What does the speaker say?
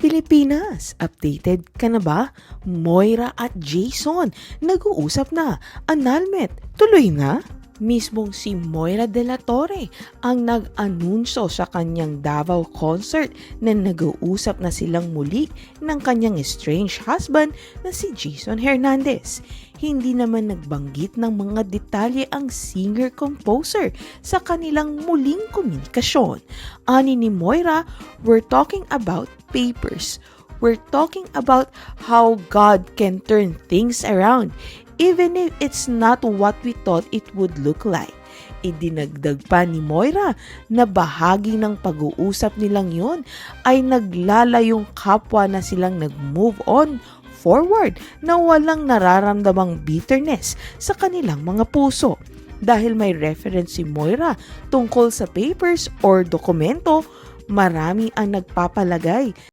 Pilipinas, updated ka na ba? Moira at Jason, nag-uusap na. Annulment, tuloy na? Mismong si Moira de la Torre ang nag-anunsyo sa kanyang Davao concert na nag-uusap na silang muli ng kanyang estranged husband na si Jason Hernandez. Hindi naman nagbanggit ng mga detalye ang singer-composer sa kanilang muling komunikasyon. Ani ni Moira, "We're talking about papers. We're talking about how God can turn things around, even if it's not what we thought it would look like." Idinagdag pa ni Moira na bahagi ng pag-uusap nilang yon ay naglalayong kapwa na silang nag-move on forward na walang nararamdamang bitterness sa kanilang mga puso. Dahil may reference si Moira tungkol sa papers or dokumento, marami ang nagpapalagay